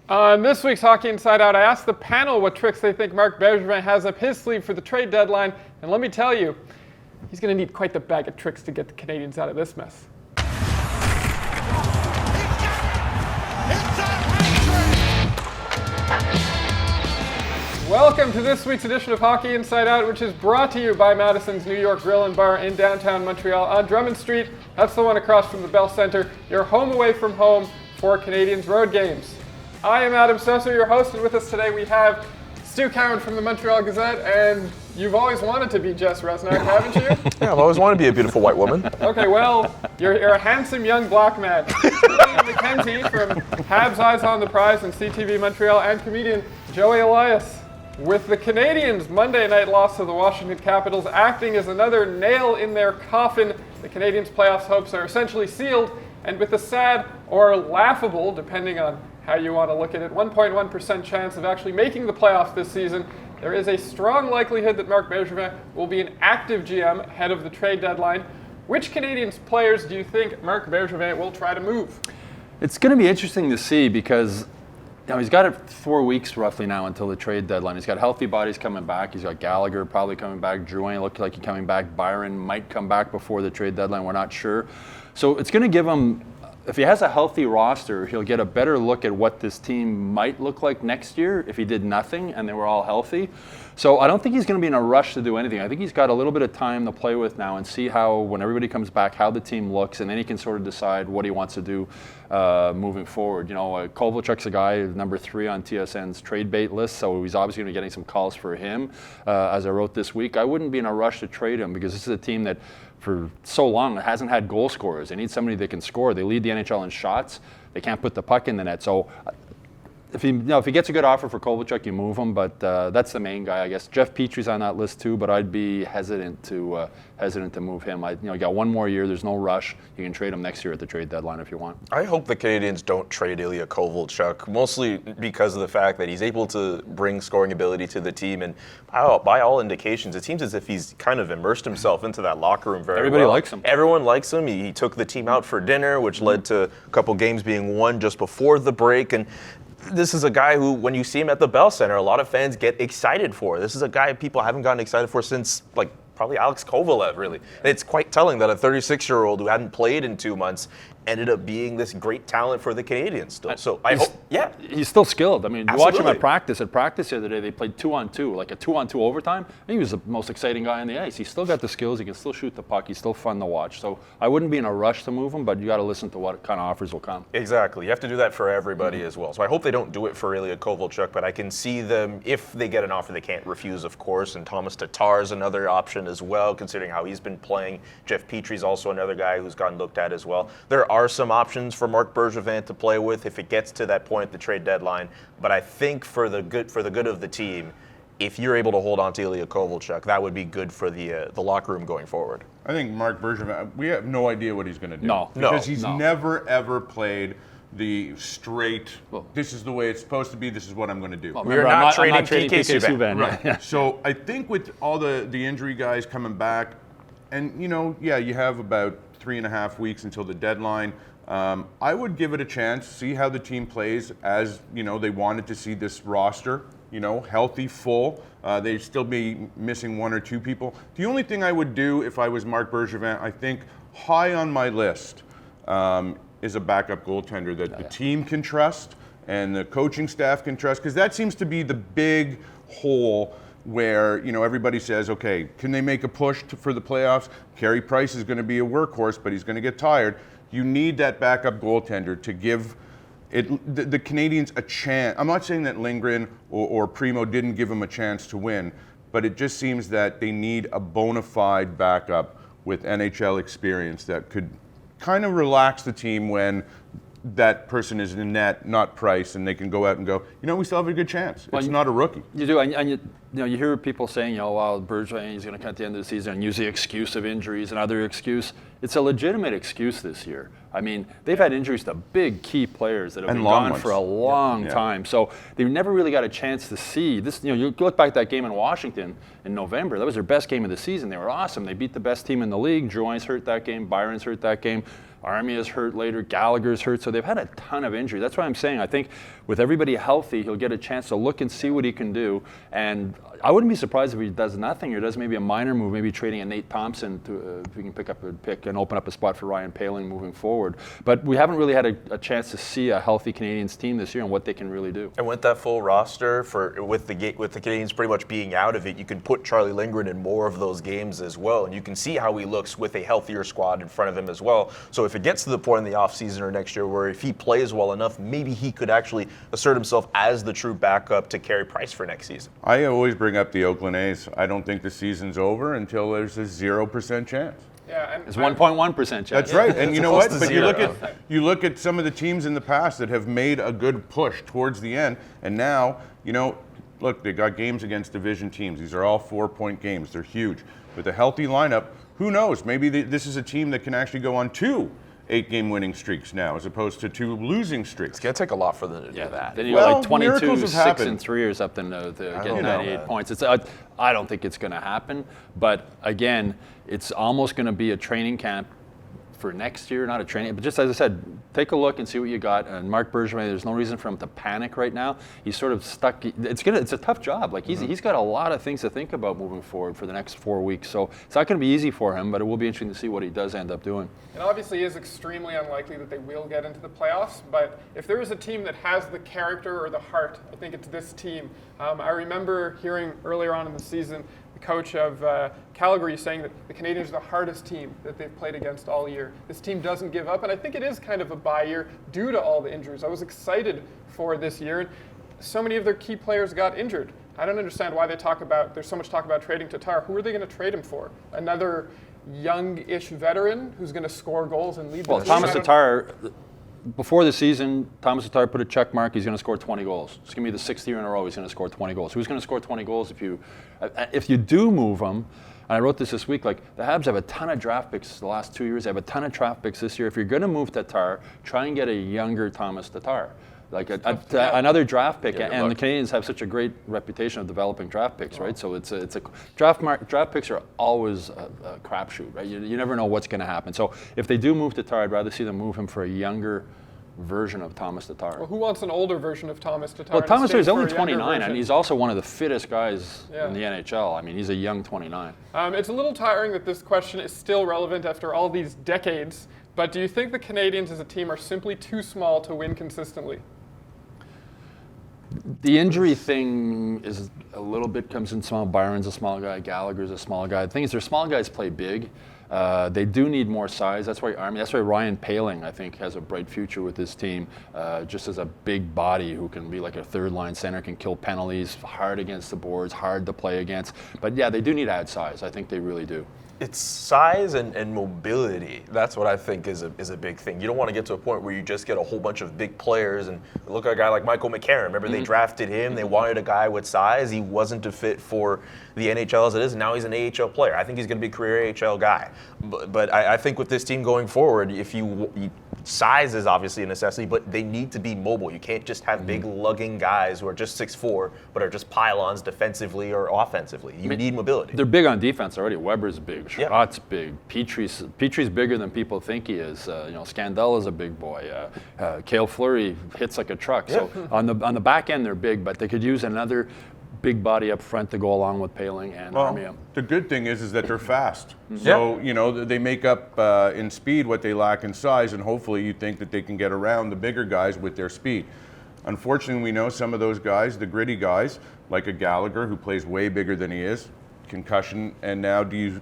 On this week's Hockey Inside Out, I asked the panel what tricks they think Marc Bergevin has up his sleeve for the trade deadline, and let me tell you, he's going to need quite the bag of tricks to get the Canadiens out of this mess. Welcome to this week's edition of Hockey Inside Out, which is brought to you by Madison's New York Grill and Bar in downtown Montreal on Drummond Street. That's the one across from the Bell Centre, your home away from home for Canadiens road games. I am Adam Susser, your host, and with us today we have Stu Cowan from the Montreal Gazette, and you've always wanted to be Jess Resnick, haven't you? Yeah, I've always wanted to be a beautiful white woman. Okay, well, you're a handsome young black man. William McKenzie from Habs Eyes on the Prize and CTV Montreal, and comedian Joey Elias. With the Canadiens' Monday night loss to the Washington Capitals acting as another nail in their coffin, the Canadiens' playoffs hopes are essentially sealed, and with a sad or laughable, depending on how you want to look at it, 1.1% chance of actually making the playoffs this season, there is a strong likelihood that Marc Bergevin will be an active GM ahead of the trade deadline. Which Canadiens players do you think Marc Bergevin will try to move? It's going to be interesting to see because he's got 4 weeks roughly now until the trade deadline. He's got healthy bodies coming back. He's got Gallagher probably coming back. Drouin looked like he's coming back. Byron might come back before the trade deadline. We're not sure. So it's going to give him, if he has a healthy roster, he'll get a better look at what this team might look like next year if he did nothing and they were all healthy. So I don't think he's going to be in a rush to do anything. I think he's got a little bit of time to play with now and see how, when everybody comes back, how the team looks, and then he can sort of decide what he wants to do moving forward. Kovalchuk's a guy, number 3 on TSN's trade bait list, so he's obviously going to be getting some calls for him. As I wrote this week, I wouldn't be in a rush to trade him because this is a team that for so long hasn't had goal scorers. They need somebody that can score. They lead the NHL in shots. They can't put the puck in the net. So if he gets a good offer for Kovalchuk, you move him. But that's the main guy, I guess. Jeff Petry's on that list too, but I'd be hesitant to move him. You got 1 more year. There's no rush. You can trade him next year at the trade deadline if you want. I hope the Canadiens don't trade Ilya Kovalchuk, mostly because of the fact that he's able to bring scoring ability to the team. And by all indications, it seems as if he's kind of immersed himself into that locker room very well. Everybody likes him. Everyone likes him. He took the team out for dinner, which led to a couple games being won just before the break. And this is a guy who, when you see him at the Bell Center, a lot of fans get excited for. This is a guy people haven't gotten excited for since, probably Alex Kovalev, really. It's quite telling that a 36-year-old who hadn't played in 2 months ended up being this great talent for the Canadiens still. So I hope, he's still skilled. I mean, you watch him Absolutely. at practice. At practice the other day, they played 2-on-2, like a 2-on-2 overtime. He was the most exciting guy on the ice. He's still got the skills. He can still shoot the puck. He's still fun to watch. So I wouldn't be in a rush to move him, but you got to listen to what kind of offers will come. Exactly. You have to do that for everybody as well. So I hope they don't do it for Ilya Kovalchuk, but I can see them, if they get an offer they can't refuse, of course. And Thomas Tatar's another option as well, considering how he's been playing. Jeff Petry's also another guy who's gotten looked at as well. There are some options for Marc Bergevin to play with if it gets to that point at the trade deadline. But I think for the good of the team, if you're able to hold on to Ilya Kovalchuk, that would be good for the locker room going forward. I think Marc Bergevin, we have no idea what he's going to do. No. Because he's never, ever played the straight, this is the way it's supposed to be, this is what I'm going to do. We're not trading PK Subban. Right. Yeah. So I think with all the injury guys coming back, and you have about 3.5 weeks until the deadline. I would give it a chance, see how the team plays as, they wanted to see this roster, healthy, full. They'd still be missing 1 or 2 people. The only thing I would do if I was Marc Bergevin, I think high on my list is a backup goaltender that the team can trust and the coaching staff can trust, because that seems to be the big hole where everybody says, okay, can they make a push for the playoffs? Carey Price is going to be a workhorse, but he's going to get tired. You need that backup goaltender to give the Canadiens a chance. I'm not saying that Lindgren or Primo didn't give him a chance to win, but it just seems that they need a bona fide backup with NHL experience that could kind of relax the team when that person is in net, not Price, and they can go out and go, we still have a good chance. It's not a rookie. You do, and you hear people saying, Bergevin is going to come at the end of the season and use the excuse of injuries and other excuse. It's a legitimate excuse this year. I mean, they've had injuries to big key players that have been gone for a long time. So they never really got a chance to see this. You look back at that game in Washington in November. That was their best game of the season. They were awesome. They beat the best team in the league. Drouin's hurt that game. Byron's hurt that game. Armia is hurt later. Gallagher's hurt. So they've had a ton of injuries. That's why I'm saying I think with everybody healthy, he'll get a chance to look and see what he can do. And I wouldn't be surprised if he does nothing or does maybe a minor move, maybe trading a Nate Thompson to if we can pick and open up a spot for Ryan Poehling moving forward. But we haven't really had a chance to see a healthy Canadiens team this year and what they can really do. And with that full roster, with the Canadiens pretty much being out of it, you can put Charlie Lindgren in more of those games as well, and you can see how he looks with a healthier squad in front of him as well. So if it gets to the point in the offseason or next year where if he plays well enough, maybe he could actually assert himself as the true backup to Carey Price for next season. I always bring up the Oakland A's. I don't think the season's over until there's a 0% chance. Yeah, and It's 1.1% chance. That's right. And you know what? close to But zero. you look at some of the teams in the past that have made a good push towards the end, and now, look, they got games against division teams. These are all 4-point games. They're huge. With a healthy lineup, who knows? Maybe this is a team that can actually go on 2 8-game winning streaks now, as opposed to 2 losing streaks. It's going to take a lot for them to do that. Then you Well, got like 22, miracles have 6 happened. and 3 or something to get don't 98 know. points. I don't think it's going to happen. But again, it's almost going to be a training camp for next year, not a training. But just as I said, take a look and see what you got. And Marc Bergevin, there's no reason for him to panic right now. He's sort of stuck. It's a tough job. Like he's got a lot of things to think about moving forward for the next 4 weeks. So it's not going to be easy for him, but it will be interesting to see what he does end up doing. It obviously is extremely unlikely that they will get into the playoffs, but if there is a team that has the character or the heart, I think it's this team. I remember hearing earlier on in the season the coach of Calgary saying that the Canadiens are the hardest team that they've played against all year. This team doesn't give up, and I think it is kind of a bye year due to all the injuries. I was excited for this year, and so many of their key players got injured. I don't understand why there's so much talk about trading Tatar. Who are they going to trade him for? Another young-ish veteran who's going to score goals and lead the Well, team? Thomas Tatar, before the season, Thomas Tatar put a check mark. He's going to score 20 goals. It's going to be the 6th year in a row he's going to score 20 goals. Who's going to score 20 goals if you do move him? And I wrote this week, like the Habs have a ton of draft picks the last 2 years. They have a ton of draft picks this year. If you're going to move Tatar, try and get a younger Thomas Tatar. Like another draft pick, Yeah, and the Canadiens have such a great reputation of developing draft picks, right? So it's a draft picks are always a crapshoot, right? You never know what's going to happen. So if they do move Tatar, I'd rather see them move him for a younger version of Thomas Tatar. Well, who wants an older version of Thomas Tatar? Well, Thomas Tatar is only for a younger 29, and version? he's also one of the fittest guys Yeah. in the NHL. I mean, he's a young 29. It's a little tiring that this question is still relevant after all these decades, but do you think the Canadiens as a team are simply too small to win consistently? The injury thing is a little bit comes in small. Byron's a small guy. Gallagher's a small guy. The thing is, their small guys play big. They do need more size. That's why Ryan Poehling, I think, has a bright future with this team. Just as a big body who can be like a third-line center, can kill penalties, hard against the boards, hard to play against. But yeah, they do need to add size. I think they really do. It's size and mobility. That's what I think is a big thing. You don't want to get to a point where you just get a whole bunch of big players and look at a guy like Michael McCarron. Remember they drafted him. They wanted a guy with size. He wasn't a fit for the NHL as it is, and now he's an AHL player. I think he's going to be a career AHL guy. But I think with this team going forward, if size is obviously a necessity, but they need to be mobile. You can't just have big lugging guys who are just 6'4", but are just pylons defensively or offensively. You need mobility. They're big on defense already. Weber's big. Yeah. Scott's big. Petry's bigger than people think he is. Scandell is a big boy. Cale Fleury hits like a truck. So on the back end, they're big, but they could use another big body up front to go along with Poehling and Armia. The good thing is that they're fast. So, they make up in speed what they lack in size, and hopefully you think that they can get around the bigger guys with their speed. Unfortunately, we know some of those guys, the gritty guys, like a Gallagher who plays way bigger than he is, concussion, and now he's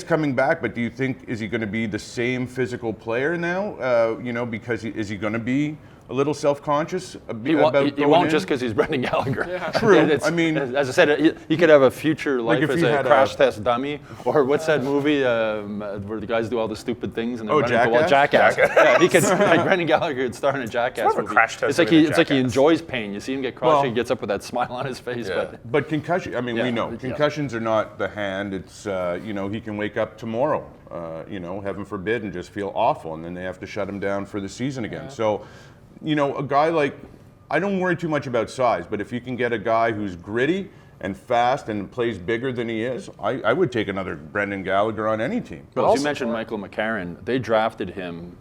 coming back, but do you think, is he going to be the same physical player now? Because is he going to be a little self-conscious He won't just because he's Brendan Gallagher. Yeah. True. I mean, as I said, he could have a future life if as he a had crash test dummy, or what's that movie where the guys do all the stupid things and they're running into the wall? Jackass? Yeah, he could. Like Brendan Gallagher would star in a Jackass more of a movie. crash test It's like than a it's like he Jackass. enjoys pain. You see him get crushed, Well- he gets up with that smile on his face. Yeah. But concussion, we know Yeah. concussions are not the hand. It's he can wake up tomorrow, heaven forbid, and just feel awful, and then they have to shut him down for the season again. So, a guy like, I don't worry too much about size, but if you can get a guy who's gritty and fast and plays bigger than he is, I would take another Brendan Gallagher on any team. Well, as you mentioned Michael McCarron, they drafted him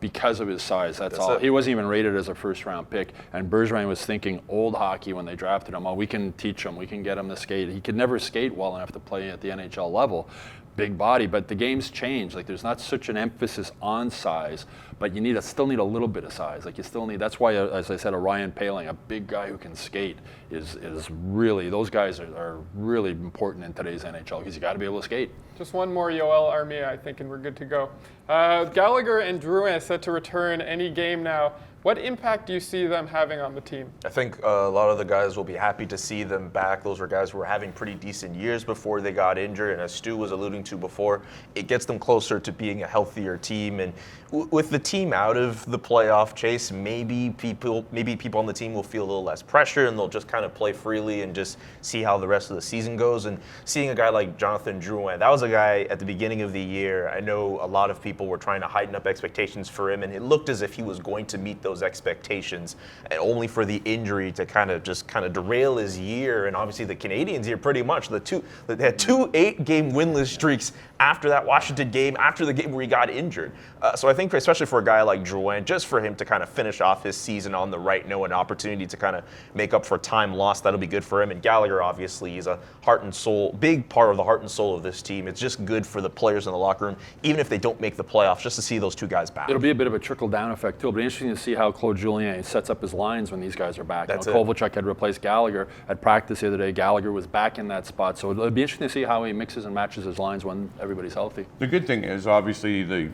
because of his size. That's all. He wasn't even rated as a first-round pick. And Bergevin was thinking old hockey when they drafted him. Oh, we can teach him. We can get him to skate. He could never skate well enough to play at the NHL level. Big body, but the game's changed. Like, there's not such an emphasis on size, but you still need a little bit of size. Like, you still need. That's why, as I said, a Ryan Poehling, a big guy who can skate, is really. Those guys are really important in today's NHL because you got to be able to skate. Just one more Yoel Armia, I think, and we're good to go. Gallagher and Drouin set to return any game now. What impact do you see them having on the team? I think a lot of the guys will be happy to see them back. Those were guys who were having pretty decent years before they got injured, and as Stu was alluding to before, it gets them closer to being a healthier team. And with the team out of the playoff chase, maybe people on the team will feel a little less pressure, and they'll just kind of play freely and just see how the rest of the season goes. And seeing a guy like Jonathan Drouin, that was a guy at the beginning of the year, I know a lot of people were trying to heighten up expectations for him, and it looked as if he was going to meet those expectations, and only for the injury to kind of derail his year. And obviously the Canadiens here pretty much they had 2 8-game winless streaks after that Washington game, after the game where he got injured. So I think especially for a guy like Drouin, just for him to kind of finish off his season on the right note, an opportunity to kind of make up for time lost, that'll be good for him. And Gallagher, obviously, he's a heart and soul, big part of the heart and soul of this team. It's just good for the players in the locker room, even if they don't make the playoffs, just to see those two guys back. It'll be a bit of a trickle-down effect, too. It'll be interesting to see how Claude Julien sets up his lines when these guys are back. Kovalchuk had replaced Gallagher at practice the other day. Gallagher was back in that spot. So it'll be interesting to see how he mixes and matches his lines when everybody's healthy. The good thing is, obviously,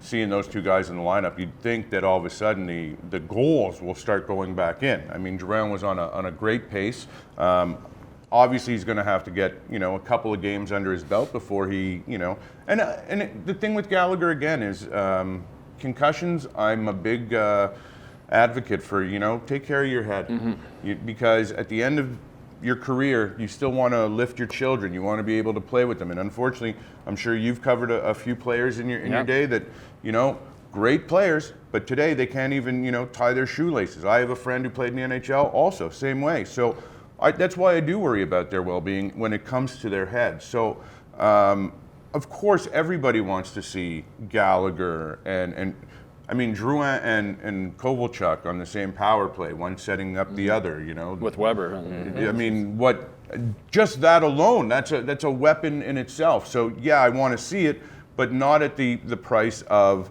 seeing those two guys in the lineup, you'd think that all of a sudden the goals will start going back in. I mean, Drouin was on a great pace. Obviously, he's going to have to get a couple of games under his belt before he the thing with Gallagher again is concussions. I'm a big advocate for take care of your head, because at the end of your career, you still want to lift your children. You want to be able to play with them. And unfortunately, I'm sure you've covered a few players in your day that, great players, but today they can't even, tie their shoelaces. I have a friend who played in the NHL also, same way. So that's why I do worry about their well-being when it comes to their head. So, of course, everybody wants to see Gallagher and I mean, Drouin and Kovalchuk on the same power play, one setting up the other, With Weber. I mean, just that alone, that's a weapon in itself. So, yeah, I want to see it, but not at the price of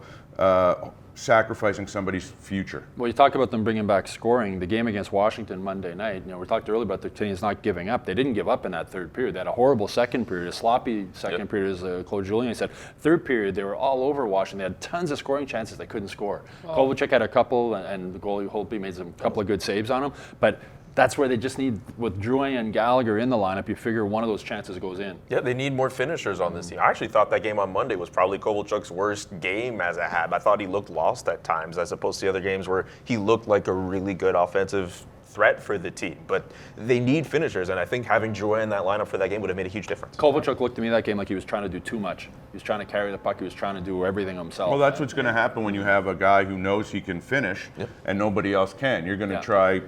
sacrificing somebody's future. Well, you talk about them bringing back scoring. The game against Washington Monday night, we talked earlier about the Canadiens not giving up. They didn't give up in that third period. They had a horrible second period, a sloppy second period, as Claude Julien said. Third period, they were all over Washington. They had tons of scoring chances. They couldn't score. Kovalchuk had a couple, and the goalie Holtby made a couple of good saves on him. But that's where they just need, with Drouin and Gallagher in the lineup, you figure one of those chances goes in. Yeah, they need more finishers on this team. I actually thought that game on Monday was probably Kovalchuk's worst game as a Hab. I thought he looked lost at times, as opposed to the other games where he looked like a really good offensive threat for the team. But they need finishers, and I think having Drouin in that lineup for that game would have made a huge difference. Kovalchuk looked to me that game like he was trying to do too much. He was trying to carry the puck. He was trying to do everything himself. Well, that's what's going to happen when you have a guy who knows he can finish and nobody else can. You're going to try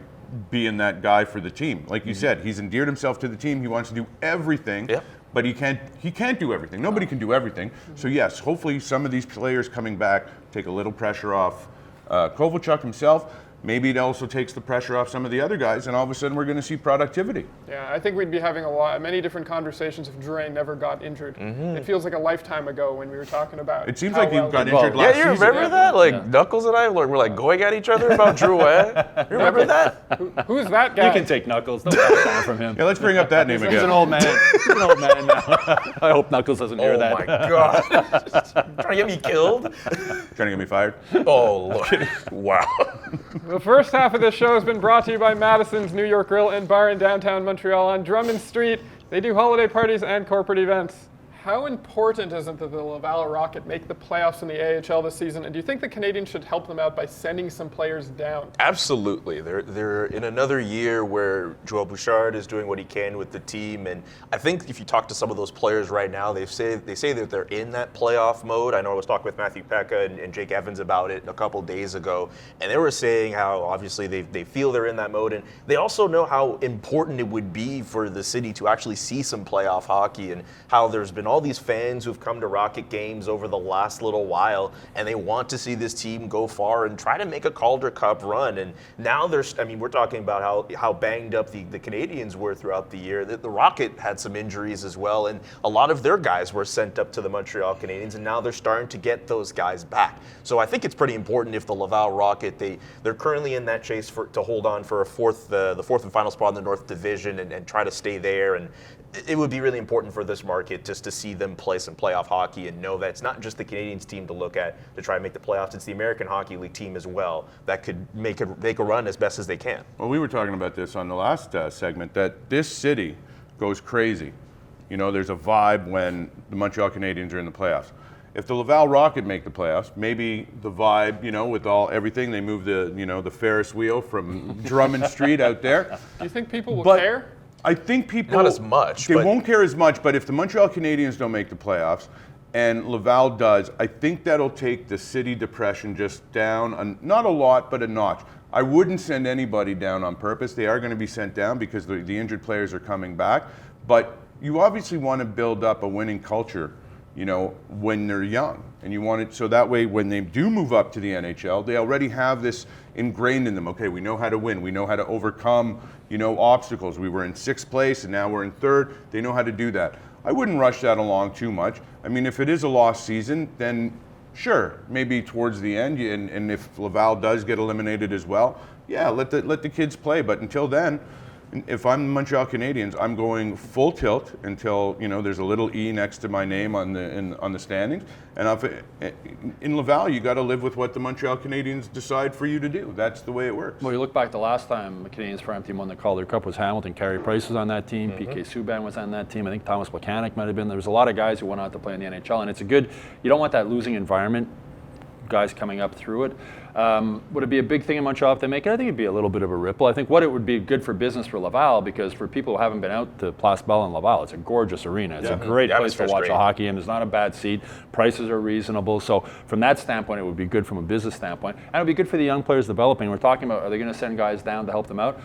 being that guy for the team. Like you said, he's endeared himself to the team. He wants to do everything, but he can't do everything. Nobody can do everything. So yes, hopefully some of these players coming back take a little pressure off Kovalchuk himself. Maybe it also takes the pressure off some of the other guys, and all of a sudden we're going to see productivity. Yeah, I think we'd be having many different conversations if Drouin never got injured. It feels like a lifetime ago when we were talking about. It seems like you got injured last season. Yeah, you remember that? Like Knuckles and I were like going at each other about Drouin. You remember that? Who's that guy? You can take Knuckles. Don't back down from him. Yeah, let's bring up that name again. He's an old man. He's an old man now. I hope Knuckles doesn't hear that. Oh my God! Trying to get me killed? Trying to get me fired? Oh Lord! Wow. The first half of this show has been brought to you by Madison's New York Grill and Bar in downtown Montreal on Drummond Street. They do holiday parties and corporate events. How important is it that the Laval Rocket make the playoffs in the AHL this season? And do you think the Canadiens should help them out by sending some players down? Absolutely. They're in another year where Joel Bouchard is doing what he can with the team, and I think if you talk to some of those players right now, they say that they're in that playoff mode. I know I was talking with Matthew Pekka and Jake Evans about it a couple days ago, and they were saying how obviously they feel they're in that mode, and they also know how important it would be for the city to actually see some playoff hockey, and how there's been all these fans who've come to Rocket games over the last little while, and they want to see this team go far and try to make a Calder Cup run. And now we're talking about how banged up the Canadiens were throughout the year. The Rocket had some injuries as well, and a lot of their guys were sent up to the Montreal Canadiens, and now they're starting to get those guys back. So I think it's pretty important if the Laval Rocket, they're currently in that chase to hold on for the fourth and final spot in the North Division and try to stay there. And it would be really important for this market just to see them play some playoff hockey and know that it's not just the Canadiens team to look at to try and make the playoffs. It's the American Hockey League team as well that could make a run as best as they can. Well, we were talking about this on the last segment, that this city goes crazy. You know, there's a vibe when the Montreal Canadiens are in the playoffs. If the Laval Rocket make the playoffs, maybe the vibe, you know, with everything, they move the Ferris wheel from Drummond Street out there. Do you think people will care? I think people not as much. They won't care as much, but if the Montreal Canadiens don't make the playoffs and Laval does, I think that'll take the city depression just down, not a lot, but a notch. I wouldn't send anybody down on purpose. They are going to be sent down because the injured players are coming back. But you obviously want to build up a winning culture, you know, when they're young. And you want it so that way when they do move up to the NHL, they already have this ingrained in them. Okay, we know how to win. We know how to overcome, you know, obstacles. We were in 6th place and now we're in 3rd. They know how to do that. I wouldn't rush that along too much. I mean, if it is a lost season, then sure, maybe towards the end, and if Laval does get eliminated as well, yeah, let the kids play. But until then, if I'm the Montreal Canadiens, I'm going full tilt until, you know, there's a little E next to my name on the standings. And in Laval, you got to live with what the Montreal Canadiens decide for you to do. That's the way it works. Well, you look back the last time the Canadiens Prime team won the Calder Cup was Hamilton. Carey Price was on that team. PK Subban was on that team. I think Thomas Plekanec might have been. There was a lot of guys who went out to play in the NHL, and it's you don't want that losing environment, guys coming up through it. Would it be a big thing in Montreal if they make it? I think it'd be a little bit of a ripple. I think it would be good for business for Laval, because for people who haven't been out to Place Bell in Laval, it's a gorgeous arena. It's a great place to watch a hockey game. There's not a bad seat. Prices are reasonable. So from that standpoint, it would be good from a business standpoint. And it would be good for the young players developing. We're talking about, are they going to send guys down to help them out?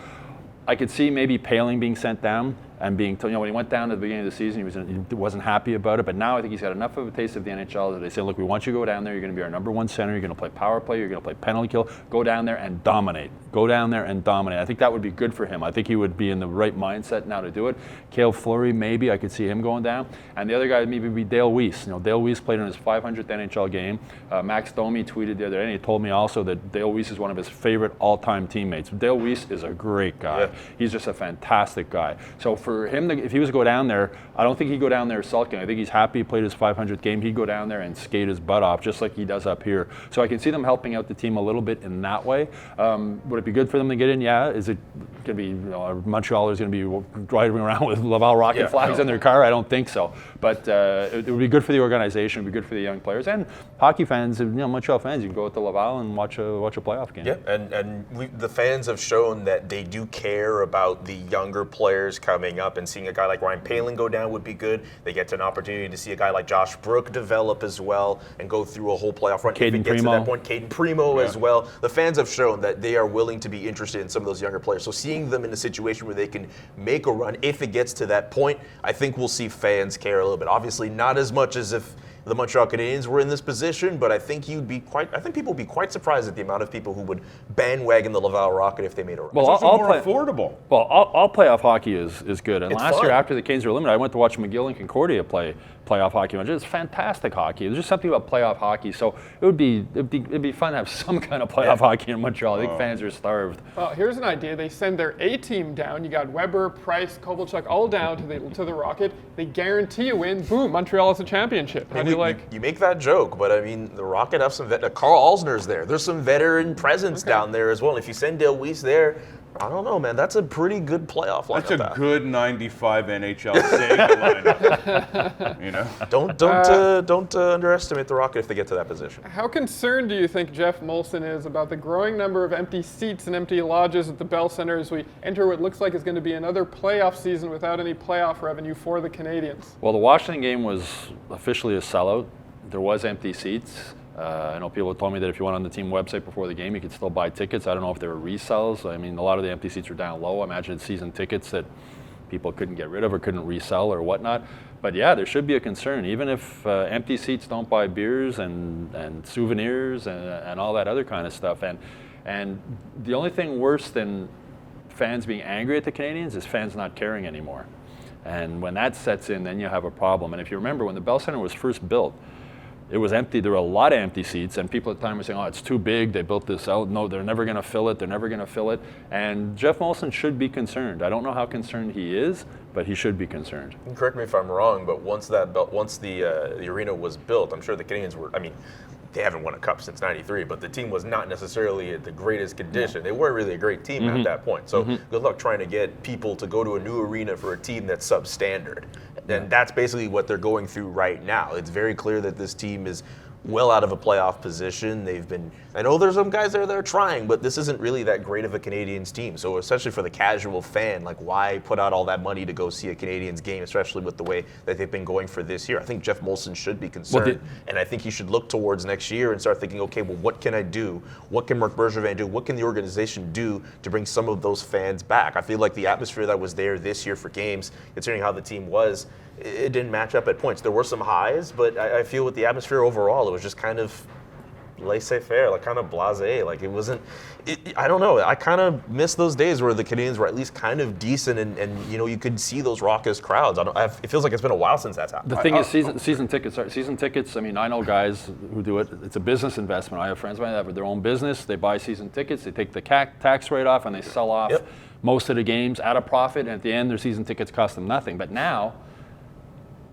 I could see maybe Paling being sent down and being told, when he went down at the beginning of the season, he wasn't happy about it. But now I think he's got enough of a taste of the NHL that they say, look, we want you to go down there. You're going to be our number one center. You're going to play power play. You're going to play penalty kill. Go down there and dominate. Go down there and dominate. I think that would be good for him. I think he would be in the right mindset now to do it. Cale Fleury, maybe I could see him going down. And the other guy would maybe be Dale Weiss. Dale Weiss played in his 500th NHL game. Max Domi tweeted the other day, and he told me also that Dale Weiss is one of his favorite all-time teammates. Dale Weiss is a great guy. Yeah. He's just a fantastic guy. So for him, if he was to go down there, I don't think he'd go down there sulking. I think he's happy he played his 500th game. He'd go down there and skate his butt off, just like he does up here. So I can see them helping out the team a little bit in that way. Would it be good for them to get in? Yeah. Is it going to be, Montrealers going to be driving around with Laval Rocket flags in their car? I don't think so. But it would be good for the organization. It would be good for the young players. And hockey fans, Montreal fans, you can go to Laval and watch a playoff game. Yeah, and the fans have shown that they do care about the younger players coming up, and seeing a guy like Ryan Paling go down would be good. They get an opportunity to see a guy like Josh Brook develop as well and go through a whole playoff run. Caden if it gets Primo. to that point, Caden Primo as well. The fans have shown that they are willing to be interested in some of those younger players. So seeing them in a situation where they can make a run, if it gets to that point, I think we'll see fans care a little bit. Obviously, not as much as if the Montreal Canadiens were in this position, but I think people would be quite surprised at the amount of people who would bandwagon the Laval Rocket if they made a run. Well, it's also more affordable. Well, all playoff hockey is good. And it's last fun. year, after the Canes were eliminated, I went to watch McGill and Concordia play playoff hockey. It's fantastic hockey. There's just something about playoff hockey. So it'd be fun to have some kind of playoff hockey in Montreal. I think fans are starved. Well, here's an idea. They send their A team down. You got Weber, Price, Kovalchuk all down to the Rocket. They guarantee a win. Boom, Montreal has a championship. And you make that joke, but I mean, the Rocket have some Carl Alsner's there. There's some veteran presence down there as well. And if you send Dale Weiss there, I don't know, man. That's a pretty good playoff lineup. That's a good 95 NHL Sega lineup. You know, don't underestimate the Rocket if they get to that position. How concerned do you think Jeff Molson is about the growing number of empty seats and empty lodges at the Bell Center as we enter what looks like is going to be another playoff season without any playoff revenue for the Canadiens? Well, the Washington game was officially a sellout. There was empty seats. I know people told me that if you went on the team website before the game, you could still buy tickets. I don't know if they were resells. I mean, a lot of the empty seats were down low. I imagine it's season tickets that people couldn't get rid of or couldn't resell or whatnot. But yeah, there should be a concern. Even if empty seats don't buy beers and souvenirs and all that other kind of stuff. And the only thing worse than fans being angry at the Canadiens is fans not caring anymore. And when that sets in, then you have a problem. And if you remember, when the Bell Center was first built, it was empty. There were a lot of empty seats, and people at the time were saying, oh, it's too big. They built this out. No, they're never going to fill it. They're never going to fill it. And Jeff Molson should be concerned. I don't know how concerned he is, but he should be concerned. Correct me if I'm wrong, but once the arena was built, I'm sure the Canadiens were, I mean, they haven't won a cup since '93, but the team was not necessarily at the greatest condition. They weren't really a great team at that point. So good luck trying to get people to go to a new arena for a team that's substandard. And that's basically what they're going through right now. It's very clear that this team is well out of a playoff position. I know there's some guys there that are trying, but this isn't really that great of a Canadiens team. So especially for the casual fan, like why put out all that money to go see a Canadiens game, especially with the way that they've been going for this year? I think Jeff Molson should be concerned, and I think he should look towards next year and start thinking, okay, well, what can I do? What can Marc Bergevin do? What can the organization do to bring some of those fans back? I feel like the atmosphere that was there this year for games, considering how the team was, it didn't match up at points. There were some highs, but I feel with the atmosphere overall, it was just kind of laissez-faire, like kind of blasé. Like it wasn't, I don't know. I kind of miss those days where the Canadiens were at least kind of decent and you know, you could see those raucous crowds. It feels like it's been a while since that's happened. The thing is, season tickets, I mean, I know guys who do it. It's a business investment. I have friends of mine that have their own business. They buy season tickets, they take the tax rate off, and they sell off most of the games at a profit. And at the end, their season tickets cost them nothing. But now,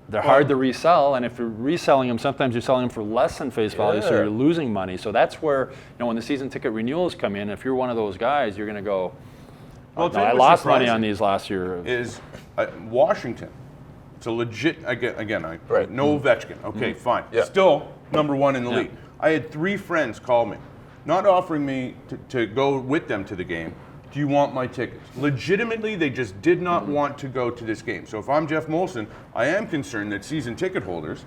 they're hard to resell, and if you're reselling them, sometimes you're selling them for less than face value, so you're losing money. So that's where, you know, when the season ticket renewals come in, if you're one of those guys, you're going to go, oh, no, I lost money on these last year. Is Washington. It's a legit, again, no Ovechkin. Okay, fine. Yeah. Still number one in the league. I had 3 friends call me, not offering me to go with them to the game. Do you want my tickets? Legitimately, they just did not want to go to this game. So if I'm Jeff Molson, I am concerned that season ticket holders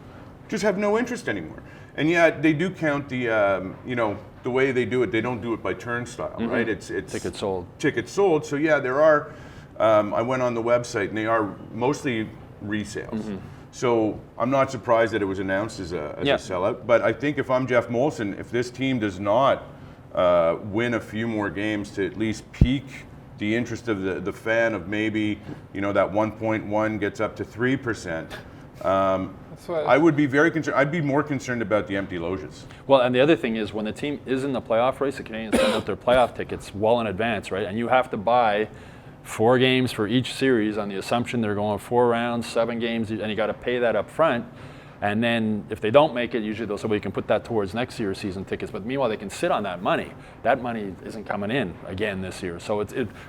just have no interest anymore. And yeah, they do count the, you know, the way they do it. They don't do it by turnstile, right? It's tickets sold. Tickets sold. So yeah, there are. I went on the website, and they are mostly resales. So I'm not surprised that it was announced as a sellout. But I think if I'm Jeff Molson, if this team does not win a few more games to at least pique the interest of the fan of maybe, you know, that 1.1 gets up to 3%. I would be very concerned. I'd be more concerned about the empty loges. Well, and the other thing is when the team is in the playoff race, the Canadiens send out their playoff tickets well in advance, right? And you have to buy 4 games for each series on the assumption they're going 4 rounds, 7 games, and you got to pay that up front. And then if they don't make it, usually they'll say, well, you can put that towards next year's season tickets. But meanwhile, they can sit on that money. That money isn't coming in again this year. So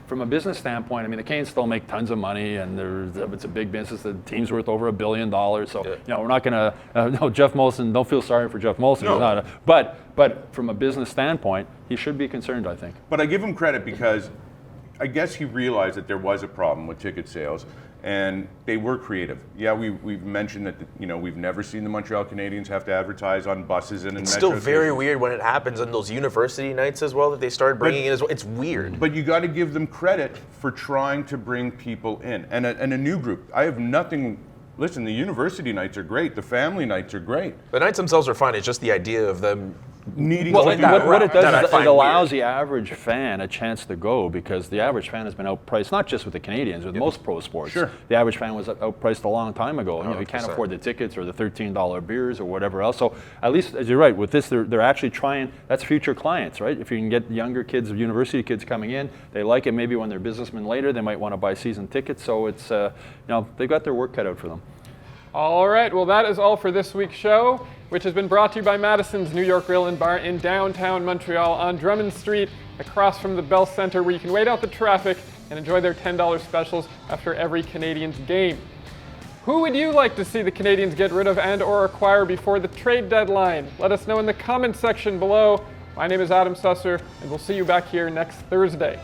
from a business standpoint, I mean, the Canes still make tons of money, and it's a big business. The team's worth over $1 billion. So, you know, we're not going to, no, Jeff Molson, don't feel sorry for Jeff Molson. No. But from a business standpoint, he should be concerned, I think. But I give him credit because I guess he realized that there was a problem with ticket sales. And they were creative. Yeah, we've mentioned that, you know, we've never seen the Montreal Canadiens have to advertise on buses and in It's metro still very stations. weird when it happens on those university nights as well that they started bringing in as well. It's weird. But you got to give them credit for trying to bring people in. And a new group. I have nothing. Listen, the university nights are great. The family nights are great. The nights themselves are fine. It's just the idea of them needing well, to do that. What it does that is I it find allows weird. the average fan a chance to go, because the average fan has been outpriced, not just with the Canadiens, with most pro sports. Sure. The average fan was outpriced a long time ago. You know, you can't 100%. afford the tickets or the $13 beers or whatever else. So at least, as you're right, with this, they're actually trying, that's future clients, right? If you can get younger kids, university kids coming in, they like it. Maybe when they're businessmen later, they might want to buy season tickets. So it's, you know, they've got their work cut out for them. All right, well, that is all for this week's show, which has been brought to you by Madison's New York Grill and Bar in downtown Montreal on Drummond Street, across from the Bell Centre, where you can wait out the traffic and enjoy their $10 specials after every Canadiens game. Who would you like to see the Canadiens get rid of and or acquire before the trade deadline? Let us know in the comments section below. My name is Adam Susser, and we'll see you back here next Thursday.